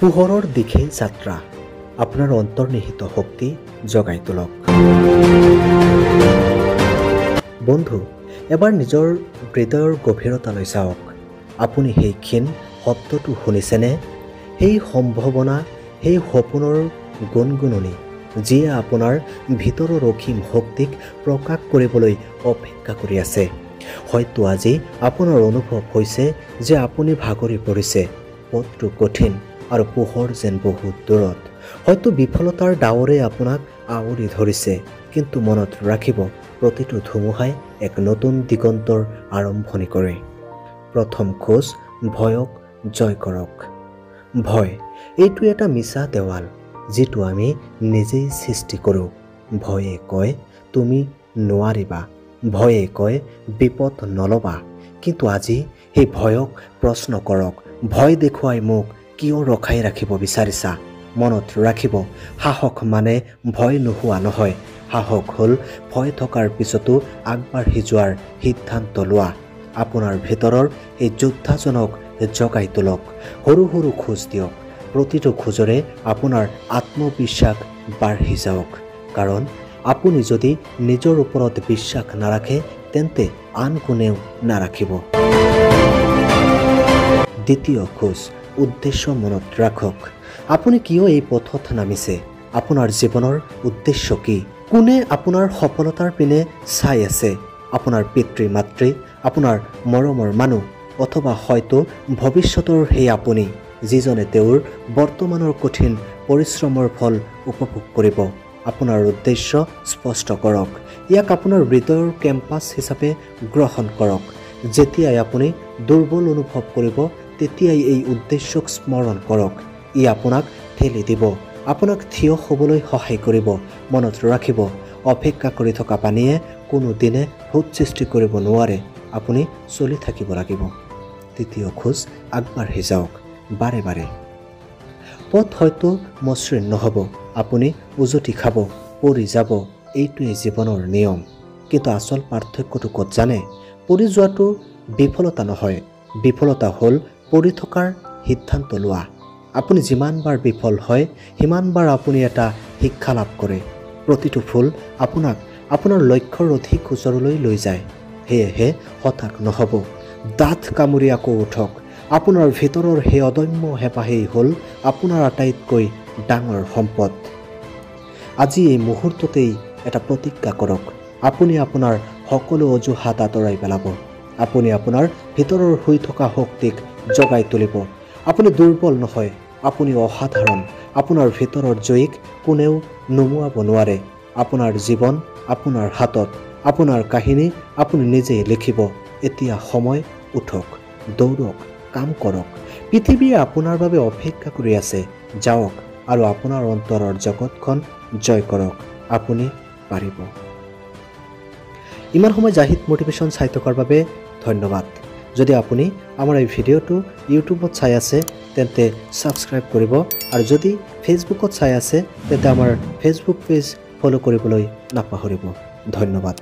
পোহৰৰ দিশে যাত্ৰা আপোনাৰ অন্তৰ্নিহিত শক্তি জগাই তোলক। বন্ধু, এবাৰ নিজৰ হৃদয়ৰ গভীৰতালৈ যাওক। আপুনি সেই ক্ষীণ শব্দটো শুনিছেনে? সেই সম্ভাৱনা, সেই সপোনৰ গুণগুণনি যিয়ে আপোনাৰ ভিতৰৰ অসীম শক্তিক প্ৰকাশ কৰিবলৈ অপেক্ষা কৰি আছে। হয়তো আজি আপোনাৰ অনুভৱ হৈছে যে আপুনি ভাগৰি পৰিছে, পথটো কঠিন আৰু পোহৰ যেন বহুত দূৰত। হয়তো বিফলতাৰ ডাৱৰে আপোনাক আৱৰি ধৰিছে, কিন্তু মনত ৰাখিব, প্ৰতিটো ধুমুহাই এক নতুন দিগন্তৰ আৰম্ভণি কৰে। প্ৰথম খোজ, ভয়ক জয় কৰক। ভয় এইটো এটা মিছা দেৱাল যিটো আমি নিজেই সৃষ্টি কৰোঁ। ভয়ে কয় তুমি নোৱাৰিবা, ভয়ে কয় বিপদ নল'বা। কিন্তু আজি সেই ভয়ক প্ৰশ্ন কৰক, ভয় দেখুৱাই মোক কিয় ৰখাই ৰাখিব বিচাৰিছা? মনত ৰাখিব, সাহস মানে ভয় নোহোৱা নহয়। সাহস হ'ল ভয় থকাৰ পিছতো আগবাঢ়ি যোৱাৰ সিদ্ধান্ত লোৱা। আপোনাৰ ভিতৰৰ এই যোদ্ধাজনক জগাই তোলক। সৰু সৰু খোজ দিয়ক। প্ৰতিটো খোজৰে আপোনাৰ আত্মবিশ্বাস বাঢ়ি যাওক। কাৰণ আপুনি যদি নিজৰ ওপৰত বিশ্বাস নাৰাখে, তেন্তে আন কোনেও নাৰাখিব। দ্বিতীয় খোজ, উদ্দেশ্য মনত ৰাখক। আপুনি কিয় এই পথত নামিছে? আপোনাৰ জীৱনৰ উদ্দেশ্য কি? কোনে আপোনাৰ সফলতাৰ পিনে চাই আছে? আপোনাৰ পিতৃ মাতৃ, আপোনাৰ মৰমৰ মানুহ, অথবা হয়তো ভৱিষ্যতৰ সেই আপুনি যিজনে তেওঁৰ বৰ্তমানৰ কঠিন পৰিশ্ৰমৰ ফল উপভোগ কৰিব। আপোনাৰ উদ্দেশ্য স্পষ্ট কৰক। ইয়াক আপোনাৰ হৃদয়ৰ কেম্পাছ হিচাপে গ্ৰহণ কৰক। যেতিয়াই আপুনি দুৰ্বল অনুভৱ কৰিব, তেতিয়াই এই উদ্দেশ্যক স্মৰণ কৰক। ই আপোনাক ঠেলি দিব, আপোনাক থিয় হ'বলৈ সহায় কৰিব। মনত ৰাখিব, অপেক্ষা কৰি থকা পানীয়ে কোনো দিনে সোঁত সৃষ্টি কৰিব নোৱাৰে। আপুনি চলি থাকিব লাগিব। তৃতীয় খোজ, আগবাঢ়ি যাওক বাৰে বাৰে। পথ হয়তো মসৃণ নহ'ব, আপুনি উজটি খাব, পৰি যাব, এইটোৱেই জীৱনৰ নিয়ম। কিন্তু আচল পাৰ্থক্যটো ক'ত জানে? পৰি যোৱাটো বিফলতা নহয়, বিফলতা হ'ল পৰি থকাৰ সিদ্ধান্ত লোৱা। আপুনি যিমানবাৰ বিফল হয়, সিমানবাৰ আপুনি এটা শিক্ষা লাভ কৰে। প্ৰতিটো ভুল আপোনাক আপোনাৰ লক্ষ্যৰ অধিক ওচৰলৈ লৈ যায়। সেয়েহে হতাশ নহ'ব, দাঁত কামুৰি আকৌ উঠক। আপোনাৰ ভিতৰৰ সেই অদম্য হেঁপাহেই হ'ল আপোনাৰ আটাইতকৈ ডাঙৰ সম্পদ। আজি এই মুহূৰ্ততেই এটা প্ৰতিজ্ঞা কৰক। আপুনি আপোনাৰ সকলো অজুহাত আঁতৰাই পেলাব। আপুনি আপোনাৰ ভিতৰৰ শুই থকা শক্তিক জগাই তুলিব। আপুনি দুৰ্বল নহয়, আপুনি অসাধাৰণ। আপোনাৰ ভিতৰৰ জয়ীক কোনেও নুমুৱাব নোৱাৰে। আপোনাৰ জীৱন আপোনাৰ হাতত, আপোনাৰ কাহিনী আপুনি নিজেই লিখিব। এতিয়া সময়, উঠক, দৌৰক, কাম কৰক। পৃথিৱীয়ে আপোনাৰ বাবে অপেক্ষা কৰি আছে। যাওক আৰু আপোনাৰ অন্তৰৰ জগতখন জয় কৰক। আপুনি পাৰিব। ইমান সময় জাহিদ মটিভেশ্যন চাই থকাৰ বাবে ধন্যবাদ। যদি আপুনি আমাৰ এই ভিডিঅ'টো ইউটিউবত চাই আছে, তেন্তে ছাবস্ক্ৰাইব কৰিব, আৰু যদি ফেচবুকত চাই আছে, তেন্তে আমাৰ ফেচবুক পেজ ফ'ল' কৰিবলৈ নাপাহৰিব। ধন্যবাদ।